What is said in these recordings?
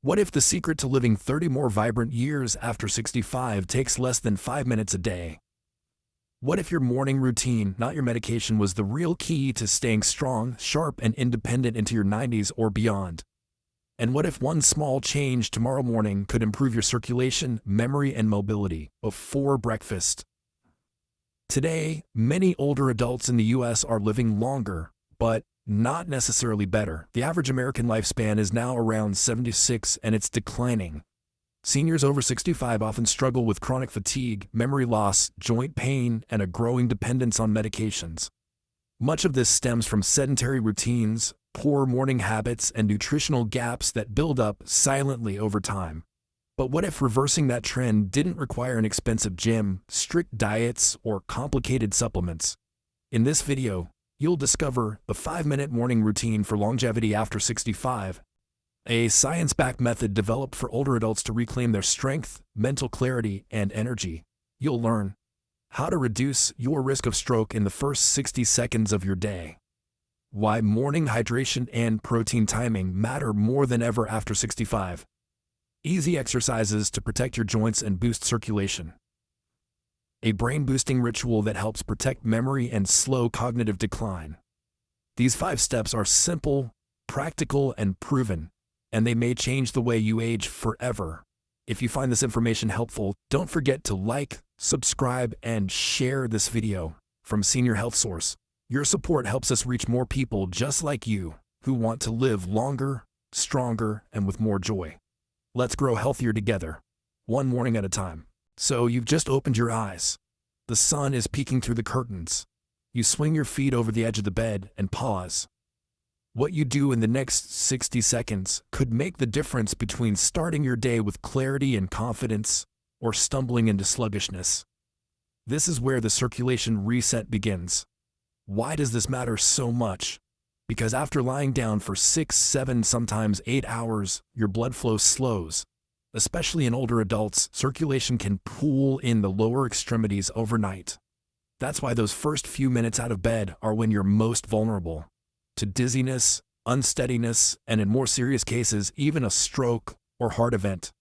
What if the secret to living 30 more vibrant years after 65 takes less than 5 minutes a day? What if your morning routine, not your medication, was the real key to staying strong, sharp, and independent into your 90s or beyond? And what if one small change tomorrow morning could improve your circulation, memory, and mobility before breakfast? Today, many older adults in the US are living longer, but not necessarily better. The average American lifespan is now around 76 and it's declining. Seniors over 65 often struggle with chronic fatigue, memory loss, joint pain, and a growing dependence on medications. Much of this stems from sedentary routines, poor morning habits, and nutritional gaps that build up silently over time. But what if reversing that trend didn't require an expensive gym, strict diets, or complicated supplements? In this video, you'll discover the 5-minute morning routine for longevity after 65, a science-backed method developed for older adults to reclaim their strength, mental clarity, and energy. You'll learn how to reduce your risk of stroke in the first 60 seconds of your day, why morning hydration and protein timing matter more than ever after 65, easy exercises to protect your joints and boost circulation, a brain-boosting ritual that helps protect memory and slow cognitive decline. These 5 steps are simple, practical, and proven, and they may change the way you age forever. If you find this information helpful, don't forget to like, subscribe, and share this video. From Senior Health Source, your support helps us reach more people just like you who want to live longer, stronger, and with more joy. Let's grow healthier together, one morning at a time. So you've just opened your eyes. The sun is peeking through the curtains. You swing your feet over the edge of the bed and pause. What you do in the next 60 seconds could make the difference between starting your day with clarity and confidence or stumbling into sluggishness. This is where the circulation reset begins. Why does this matter so much? Because after lying down for 6, 7, sometimes 8 hours, your blood flow slows. Especially in older adults, circulation can pool in the lower extremities overnight. That's why those first few minutes out of bed are when you're most vulnerable to dizziness, unsteadiness, and in more serious cases, even a stroke or heart event.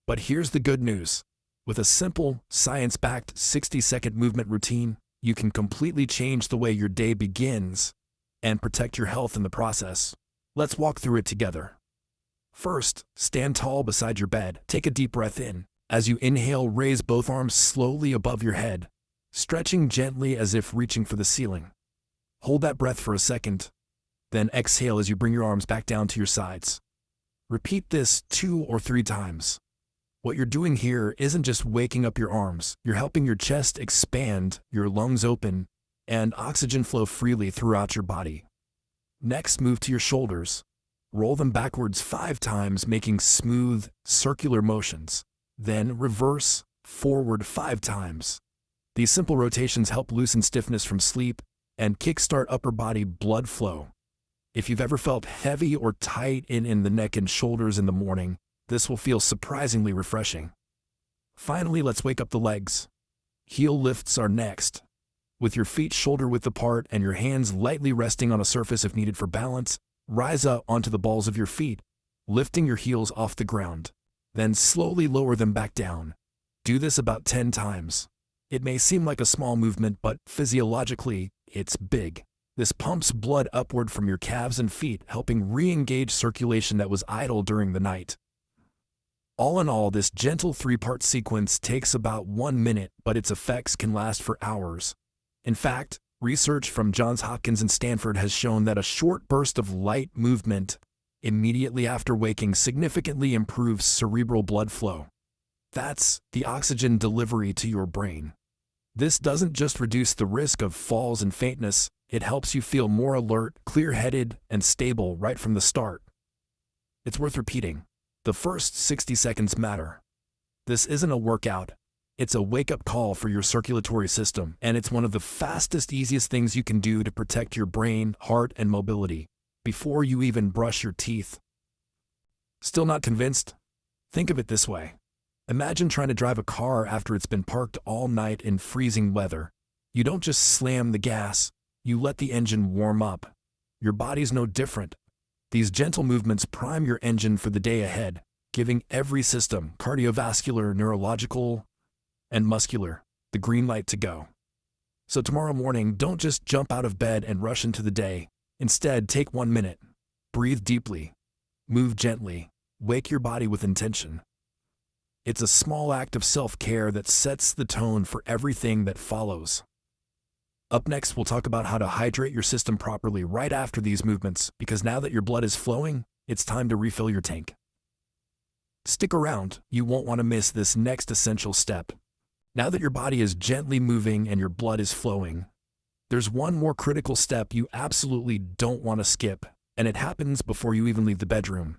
But here's the good news. With a simple, science-backed 60-second movement routine, you can completely change the way your day begins and protect your health in the process. Let's walk through it together. First, stand tall beside your bed. Take a deep breath in. As you inhale, raise both arms slowly above your head, stretching gently as if reaching for the ceiling. Hold that breath for a second. Then exhale as you bring your arms back down to your sides. Repeat this 2 or 3 times. What you're doing here isn't just waking up your arms. You're helping your chest expand, your lungs open, and oxygen flow freely throughout your body. Next, move to your shoulders. Roll them backwards 5 times, making smooth, circular motions. Then reverse forward 5 times. These simple rotations help loosen stiffness from sleep and kickstart upper body blood flow. If you've ever felt heavy or tight in the neck and shoulders in the morning, this will feel surprisingly refreshing. Finally, let's wake up the legs. Heel lifts are next. With your feet shoulder-width apart and your hands lightly resting on a surface if needed for balance, rise up onto the balls of your feet, lifting your heels off the ground. Then slowly lower them back down. Do this about 10 times. It may seem like a small movement, but physiologically, it's big. This pumps blood upward from your calves and feet, helping re-engage circulation that was idle during the night. All in all, this gentle 3-part sequence takes about 1 minute, but its effects can last for hours. In fact, research from Johns Hopkins and Stanford has shown that a short burst of light movement immediately after waking significantly improves cerebral blood flow. That's the oxygen delivery to your brain. This doesn't just reduce the risk of falls and faintness, it helps you feel more alert, clear-headed, and stable right from the start. It's worth repeating. The first 60 seconds matter. This isn't a workout. It's a wake-up call for your circulatory system, and it's one of the fastest, easiest things you can do to protect your brain, heart, and mobility before you even brush your teeth. Still not convinced? Think of it this way. Imagine trying to drive a car after it's been parked all night in freezing weather. You don't just slam the gas. You let the engine warm up. Your body's no different. These gentle movements prime your engine for the day ahead. giving every system, cardiovascular, neurological, and muscular, the green light to go. So tomorrow morning, don't just jump out of bed and rush into the day. Instead, take 1 minute. Breathe deeply. Move gently. Wake your body with intention. It's a small act of self-care that sets the tone for everything that follows. Up next, we'll talk about how to hydrate your system properly right after these movements, because now that your blood is flowing, it's time to refill your tank. Stick around, you won't want to miss this next essential step. Now that your body is gently moving and your blood is flowing, there's one more critical step you absolutely don't want to skip, and it happens before you even leave the bedroom.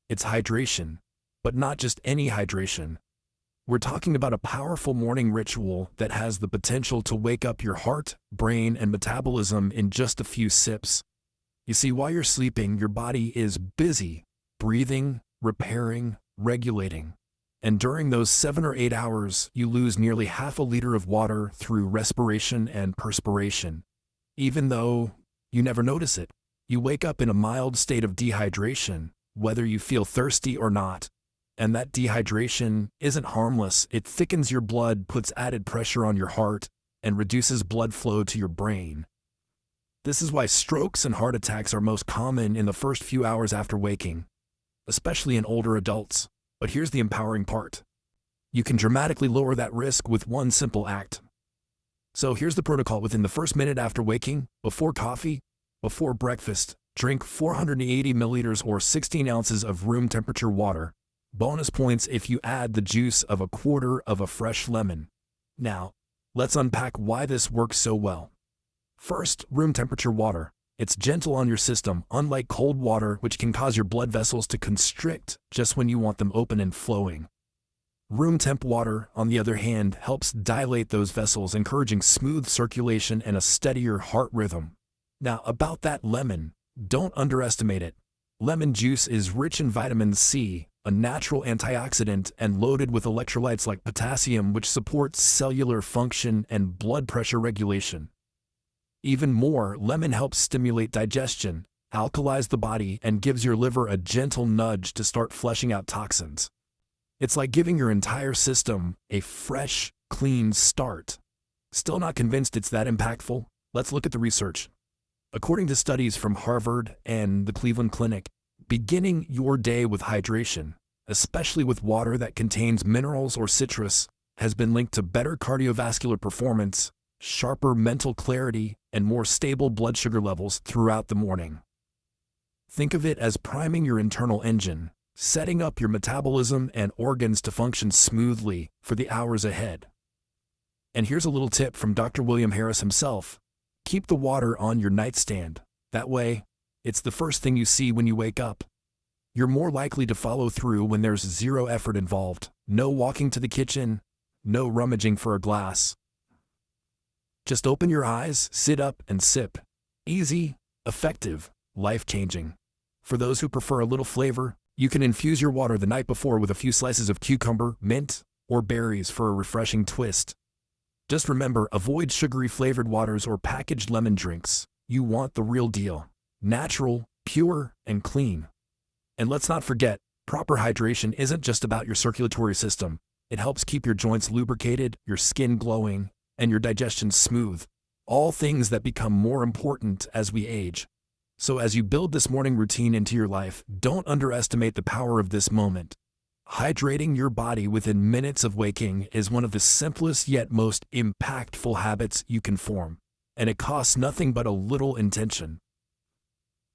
It's hydration, but not just any hydration. We're talking about a powerful morning ritual that has the potential to wake up your heart, brain, and metabolism in just a few sips. You see, while you're sleeping, your body is busy, breathing, repairing, regulating. And during those 7 or 8 hours, you lose nearly half a liter of water through respiration and perspiration. Even though you never notice it, you wake up in a mild state of dehydration, whether you feel thirsty or not. And that dehydration isn't harmless. It thickens your blood, puts added pressure on your heart, and reduces blood flow to your brain. This is why strokes and heart attacks are most common in the first few hours after waking, especially in older adults. But here's the empowering part. You can dramatically lower that risk with one simple act. So here's the protocol. Within the first minute after waking, before coffee, before breakfast, drink 480 milliliters or 16 ounces of room temperature water. Bonus points if you add the juice of a quarter of a fresh lemon. Now, let's unpack why this works so well. First, room temperature water. It's gentle on your system, unlike cold water, which can cause your blood vessels to constrict just when you want them open and flowing. Room temp water, on the other hand, helps dilate those vessels, encouraging smooth circulation and a steadier heart rhythm. Now, about that lemon, don't underestimate it. Lemon juice is rich in vitamin C, a natural antioxidant, and loaded with electrolytes like potassium, which supports cellular function and blood pressure regulation. Even more, lemon helps stimulate digestion, alkalize the body, and gives your liver a gentle nudge to start flushing out toxins. It's like giving your entire system a fresh, clean start. Still not convinced it's that impactful? Let's look at the research. According to studies from Harvard and the Cleveland Clinic, beginning your day with hydration, especially with water that contains minerals or citrus, has been linked to better cardiovascular performance, sharper mental clarity, and more stable blood sugar levels throughout the morning. Think of it as priming your internal engine, setting up your metabolism and organs to function smoothly for the hours ahead. And here's a little tip from Dr. William Harris himself. Keep the water on your nightstand. That way, it's the first thing you see when you wake up. You're more likely to follow through when there's zero effort involved. No walking to the kitchen, no rummaging for a glass. Just open your eyes, sit up, and sip. Easy, effective, life-changing. For those who prefer a little flavor, you can infuse your water the night before with a few slices of cucumber, mint, or berries for a refreshing twist. Just remember, avoid sugary flavored waters or packaged lemon drinks. You want the real deal. Natural, pure, and clean. And let's not forget, proper hydration isn't just about your circulatory system. It helps keep your joints lubricated, your skin glowing, and your digestion smooth. All things that become more important as we age. So as you build this morning routine into your life, don't underestimate the power of this moment. Hydrating your body within minutes of waking is one of the simplest yet most impactful habits you can form, and it costs nothing but a little intention.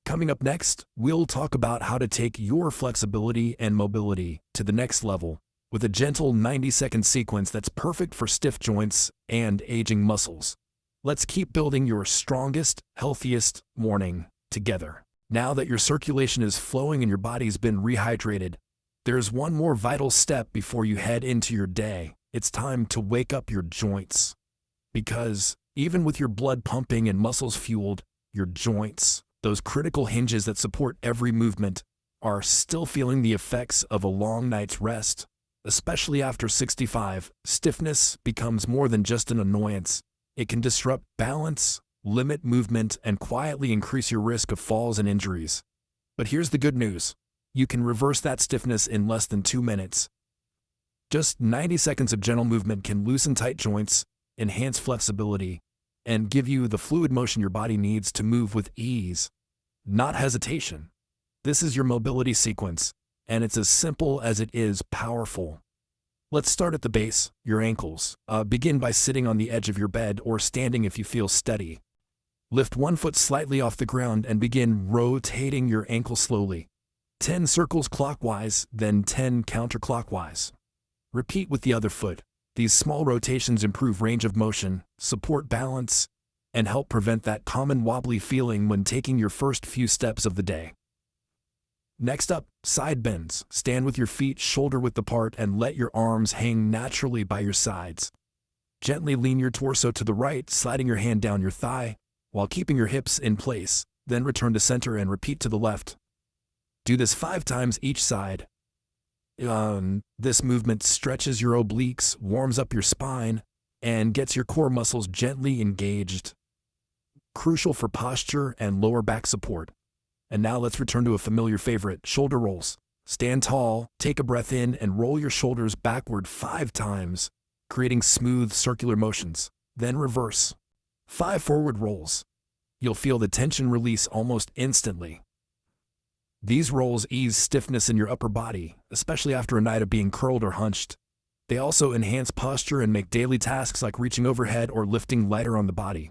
Coming up next, we'll talk about how to take your flexibility and mobility to the next level with a gentle 90-second sequence that's perfect for stiff joints and aging muscles. Let's keep building your strongest, healthiest morning together. Now that your circulation is flowing and your body's been rehydrated, there's one more vital step before you head into your day. It's time to wake up your joints. Because even with your blood pumping and muscles fueled, your joints, those critical hinges that support every movement, are still feeling the effects of a long night's rest. Especially after 65, stiffness becomes more than just an annoyance. It can disrupt balance, limit movement, and quietly increase your risk of falls and injuries. But here's the good news. You can reverse that stiffness in less than 2 minutes. Just 90 seconds of gentle movement can loosen tight joints, enhance flexibility, and give you the fluid motion your body needs to move with ease, not hesitation. This is your mobility sequence, and it's as simple as it is powerful. Let's start at the base, your ankles. Begin by sitting on the edge of your bed or standing if you feel steady. Lift one foot slightly off the ground and begin rotating your ankle slowly. 10 circles clockwise, then 10 counterclockwise. Repeat with the other foot. These small rotations improve range of motion, support balance, and help prevent that common wobbly feeling when taking your first few steps of the day. Next up, side bends. Stand with your feet shoulder-width apart and let your arms hang naturally by your sides. Gently lean your torso to the right, sliding your hand down your thigh, while keeping your hips in place. Then return to center and repeat to the left. Do this 5 times each side. This movement stretches your obliques, warms up your spine, and gets your core muscles gently engaged. Crucial for posture and lower back support. And now let's return to a familiar favorite, shoulder rolls. Stand tall, take a breath in, and roll your shoulders backward 5 times, creating smooth circular motions. Then reverse. 5 forward rolls. You'll feel the tension release almost instantly. These rolls ease stiffness in your upper body, especially after a night of being curled or hunched. They also enhance posture and make daily tasks like reaching overhead or lifting lighter on the body.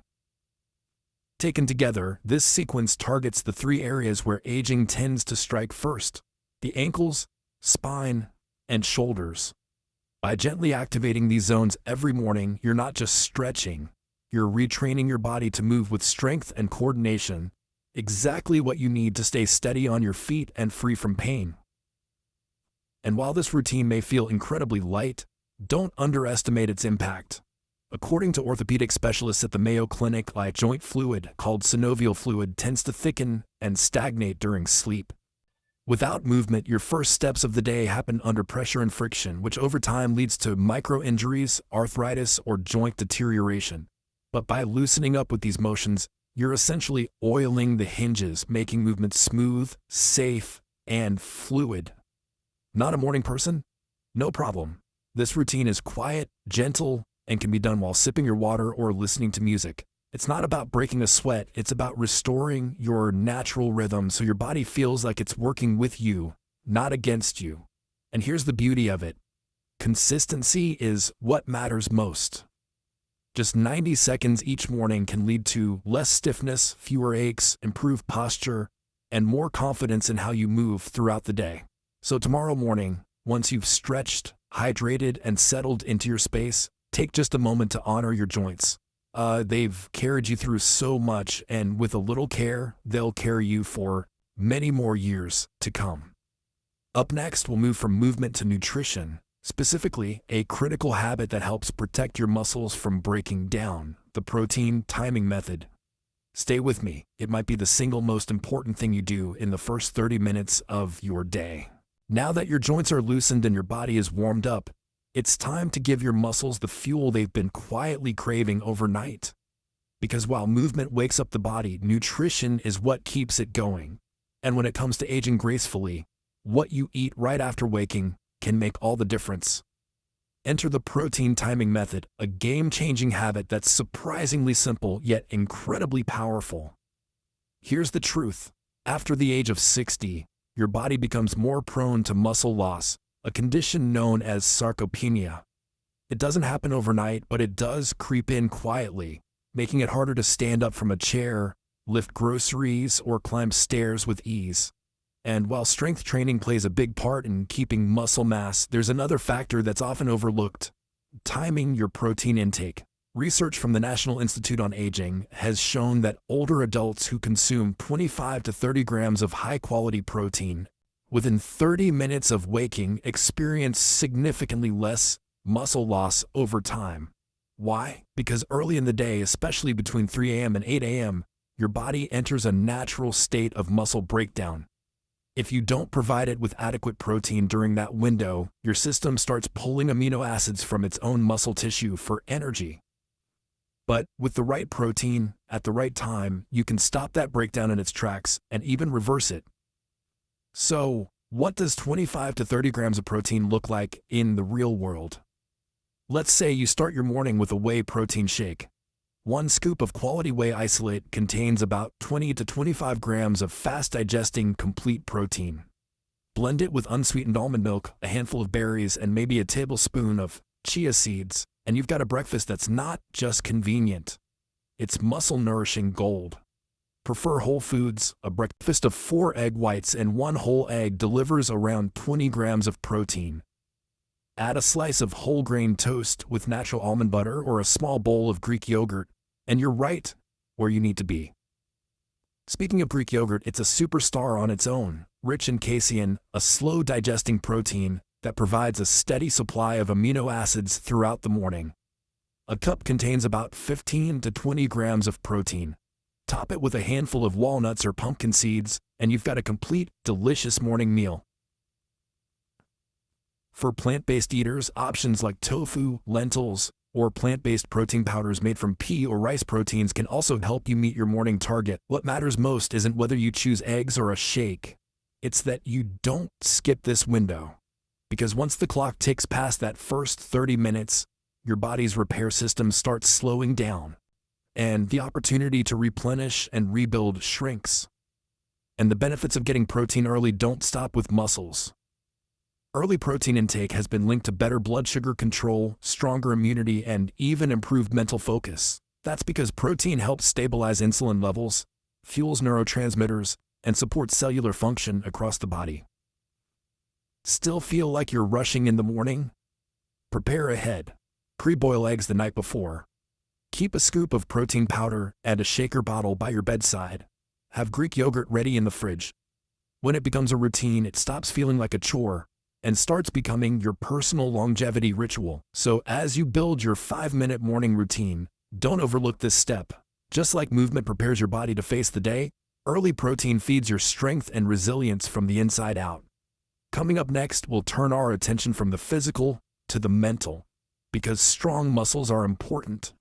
Taken together, this sequence targets the 3 areas where aging tends to strike first: the ankles, spine, and shoulders. By gently activating these zones every morning, you're not just stretching, you're retraining your body to move with strength and coordination, exactly what you need to stay steady on your feet and free from pain. And while this routine may feel incredibly light, don't underestimate its impact. According to orthopedic specialists at the Mayo Clinic, joint fluid, called synovial fluid, tends to thicken and stagnate during sleep. Without movement, your first steps of the day happen under pressure and friction, which over time leads to micro-injuries, arthritis, or joint deterioration. But by loosening up with these motions, you're essentially oiling the hinges, making movement smooth, safe, and fluid. Not a morning person? No problem. This routine is quiet, gentle, and can be done while sipping your water or listening to music. It's not about breaking a sweat, it's about restoring your natural rhythm so your body feels like it's working with you, not against you. And here's the beauty of it. Consistency is what matters most. Just 90 seconds each morning can lead to less stiffness, fewer aches, improved posture, and more confidence in how you move throughout the day. So tomorrow morning, once you've stretched, hydrated, and settled into your space, take just a moment to honor your joints. They've carried you through so much, and with a little care, they'll carry you for many more years to come. Up next, we'll move from movement to nutrition, specifically a critical habit that helps protect your muscles from breaking down: the protein timing method. Stay with me. It might be the single most important thing you do in the first 30 minutes of your day. Now that your joints are loosened and your body is warmed up, it's time to give your muscles the fuel they've been quietly craving overnight. Because while movement wakes up the body, nutrition is what keeps it going. And when it comes to aging gracefully, what you eat right after waking can make all the difference. Enter the protein timing method, a game-changing habit that's surprisingly simple yet incredibly powerful. Here's the truth. After the age of 60, your body becomes more prone to muscle loss, a condition known as sarcopenia. It doesn't happen overnight, but it does creep in quietly, making it harder to stand up from a chair, lift groceries, or climb stairs with ease. And while strength training plays a big part in keeping muscle mass, there's another factor that's often overlooked: timing your protein intake. Research from the National Institute on Aging has shown that older adults who consume 25 to 30 grams of high-quality protein within 30 minutes of waking experience significantly less muscle loss over time. Why? Because early in the day, especially between 3 a.m. and 8 a.m., your body enters a natural state of muscle breakdown. If you don't provide it with adequate protein during that window, your system starts pulling amino acids from its own muscle tissue for energy. But with the right protein, at the right time, you can stop that breakdown in its tracks and even reverse it. So, What does 25 to 30 grams of protein look like in the real world? Let's say you start your morning with a whey protein shake. One scoop of quality whey isolate contains about 20 to 25 grams of fast-digesting complete protein. Blend it with unsweetened almond milk, a handful of berries, and maybe a tablespoon of chia seeds, and you've got a breakfast that's not just convenient. It's muscle-nourishing gold. Prefer whole foods. A breakfast of 4 egg whites and 1 whole egg delivers around 20 grams of protein. Add a slice of whole grain toast with natural almond butter or a small bowl of Greek yogurt, and you're right where you need to be. Speaking of Greek yogurt, it's a superstar on its own, rich in casein, a slow-digesting protein that provides a steady supply of amino acids throughout the morning. A cup contains about 15 to 20 grams of protein. Top it with a handful of walnuts or pumpkin seeds, and you've got a complete, delicious morning meal. For plant-based eaters, options like tofu, lentils, or plant-based protein powders made from pea or rice proteins can also help you meet your morning target. What matters most isn't whether you choose eggs or a shake. It's that you don't skip this window. Because once the clock ticks past that first 30 minutes, your body's repair system starts slowing down, and the opportunity to replenish and rebuild shrinks. And the benefits of getting protein early don't stop with muscles. Early protein intake has been linked to better blood sugar control, stronger immunity, and even improved mental focus. That's because protein helps stabilize insulin levels, fuels neurotransmitters, and supports cellular function across the body. Still feel like you're rushing in the morning? Prepare ahead. Pre-boil eggs the night before. Keep a scoop of protein powder and a shaker bottle by your bedside. Have Greek yogurt ready in the fridge. When it becomes a routine, it stops feeling like a chore and starts becoming your personal longevity ritual. So as you build your 5-minute morning routine, don't overlook this step. Just like movement prepares your body to face the day, early protein feeds your strength and resilience from the inside out. Coming up next, we'll turn our attention from the physical to the mental, because strong muscles are important.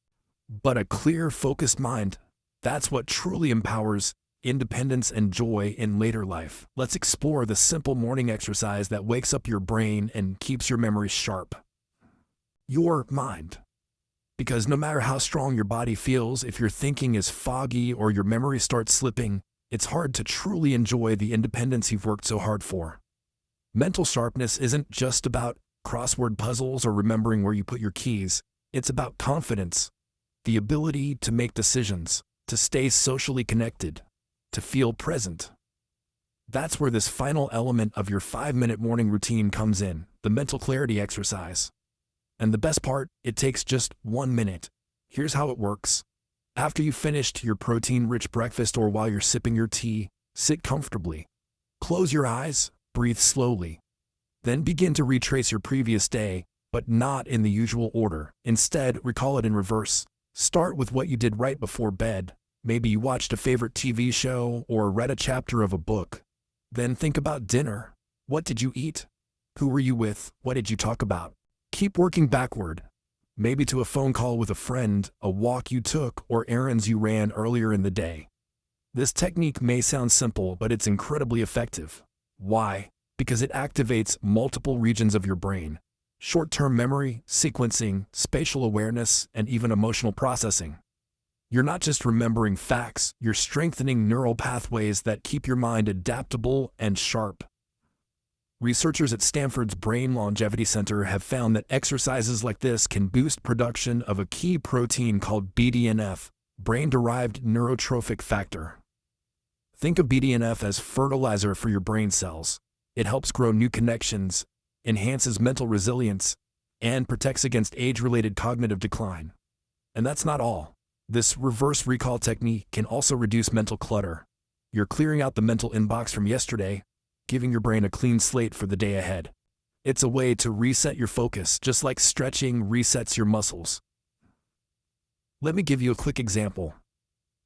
But a clear, focused mind, that's what truly empowers independence and joy in later life. Let's explore the simple morning exercise that wakes up your brain and keeps your memory sharp. Your mind. Because no matter how strong your body feels, if your thinking is foggy or your memory starts slipping, it's hard to truly enjoy the independence you've worked so hard for. Mental sharpness isn't just about crossword puzzles or remembering where you put your keys. It's about confidence, the ability to make decisions, to stay socially connected, to feel present. That's where this final element of your 5-minute morning routine comes in, the mental clarity exercise. And the best part, it takes just 1 minute. Here's how it works. After you've finished your protein-rich breakfast or while you're sipping your tea, sit comfortably. Close your eyes, breathe slowly. Then begin to retrace your previous day, but not in the usual order. Instead, recall it in reverse. Start with what you did right before bed. Maybe you watched a favorite TV show or read a chapter of a book. Then think about dinner. What did you eat? Who were you with? What did you talk about? Keep working backward. Maybe to a phone call with a friend, a walk you took, or errands you ran earlier in the day. This technique may sound simple, but it's incredibly effective. Why? Because it activates multiple regions of your brain. Short-term memory, sequencing, spatial awareness, and even emotional processing. You're not just remembering facts, you're strengthening neural pathways that keep your mind adaptable and sharp. Researchers at Stanford's Brain Longevity Center have found that exercises like this can boost production of a key protein called BDNF, brain-derived neurotrophic factor. Think of BDNF as fertilizer for your brain cells. It helps grow new connections, enhances mental resilience, and protects against age-related cognitive decline. And that's not all. This reverse recall technique can also reduce mental clutter. You're clearing out the mental inbox from yesterday, giving your brain a clean slate for the day ahead. It's a way to reset your focus, just like stretching resets your muscles. Let me give you a quick example.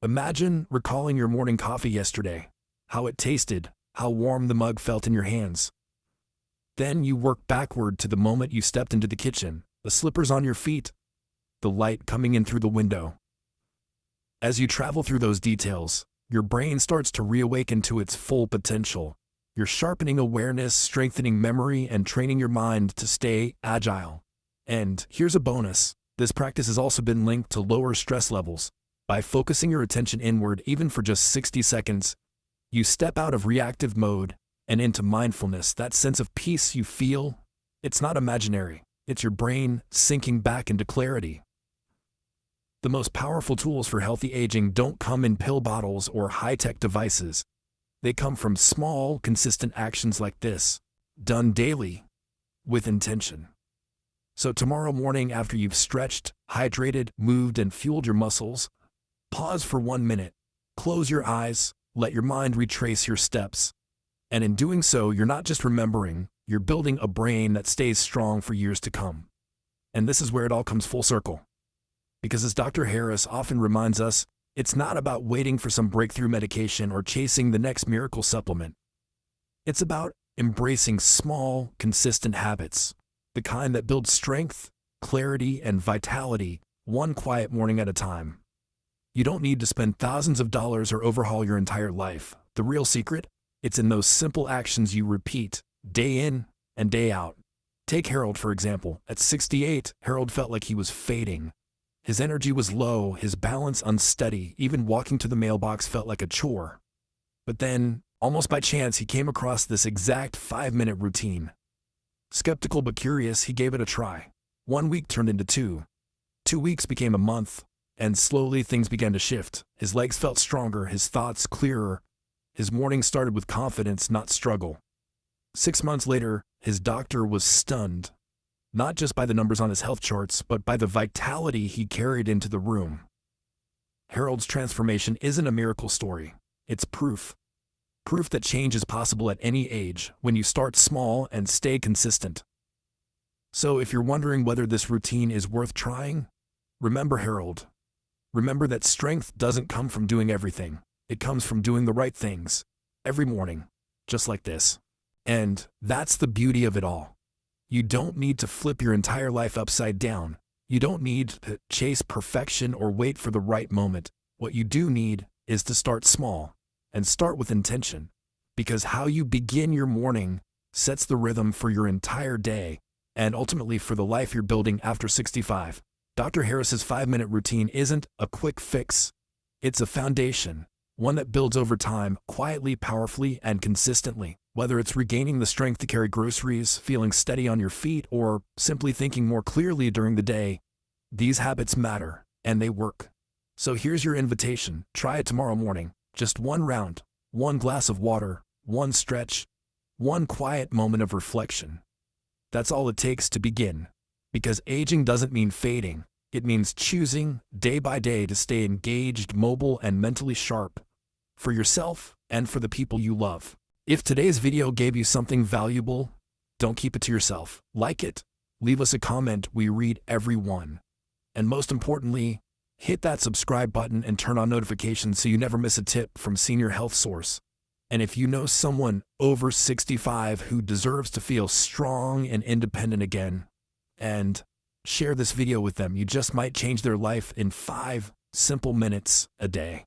Imagine recalling your morning coffee yesterday, how it tasted, how warm the mug felt in your hands. Then you work backward to the moment you stepped into the kitchen, the slippers on your feet, the light coming in through the window. As you travel through those details, your brain starts to reawaken to its full potential. You're sharpening awareness, strengthening memory, and training your mind to stay agile. And here's a bonus. This practice has also been linked to lower stress levels. By focusing your attention inward, even for just 60 seconds, you step out of reactive mode and into mindfulness. That sense of peace you feel, it's not imaginary. It's your brain sinking back into clarity. The most powerful tools for healthy aging don't come in pill bottles or high-tech devices. They come from small, consistent actions like this, done daily, with intention. So tomorrow morning, after you've stretched, hydrated, moved, and fueled your muscles, pause for 1 minute, close your eyes, let your mind retrace your steps. And in doing so, you're not just remembering, you're building a brain that stays strong for years to come. And this is where it all comes full circle. Because as Dr. Harris often reminds us, it's not about waiting for some breakthrough medication or chasing the next miracle supplement. It's about embracing small, consistent habits, the kind that build strength, clarity, and vitality, one quiet morning at a time. You don't need to spend thousands of dollars or overhaul your entire life. The real secret? It's in those simple actions you repeat, day in and day out. Take Harold, for example. At 68, Harold felt like he was fading. His energy was low, his balance unsteady, even walking to the mailbox felt like a chore. But then, almost by chance, he came across this exact 5-minute routine. Skeptical but curious, he gave it a try. 1 week turned into 2. 2 weeks became a month, and slowly things began to shift. His legs felt stronger, his thoughts clearer. His morning started with confidence, not struggle. 6 months later, his doctor was stunned, not just by the numbers on his health charts, but by the vitality he carried into the room. Harold's transformation isn't a miracle story. It's proof. Proof that change is possible at any age when you start small and stay consistent. So if you're wondering whether this routine is worth trying, remember Harold. Remember that strength doesn't come from doing everything. It comes from doing the right things every morning, just like this. And that's the beauty of it all. You don't need to flip your entire life upside down. You don't need to chase perfection or wait for the right moment. What you do need is to start small and start with intention, because how you begin your morning sets the rhythm for your entire day and ultimately for the life you're building after 65. Dr. Harris's 5-minute routine isn't a quick fix. It's a foundation, one that builds over time, quietly, powerfully, and consistently. Whether it's regaining the strength to carry groceries, feeling steady on your feet, or simply thinking more clearly during the day, these habits matter, and they work. So here's your invitation. Try it tomorrow morning. Just 1 round, 1 glass of water, 1 stretch, 1 quiet moment of reflection. That's all it takes to begin. Because aging doesn't mean fading. It means choosing, day by day, to stay engaged, mobile, and mentally sharp. For yourself and for the people you love. If today's video gave you something valuable, don't keep it to yourself. Like it, leave us a comment, we read every one. And most importantly, hit that subscribe button and turn on notifications so you never miss a tip from Senior Health Source. And if you know someone over 65 who deserves to feel strong and independent again, and share this video with them, you just might change their life in 5 simple minutes a day.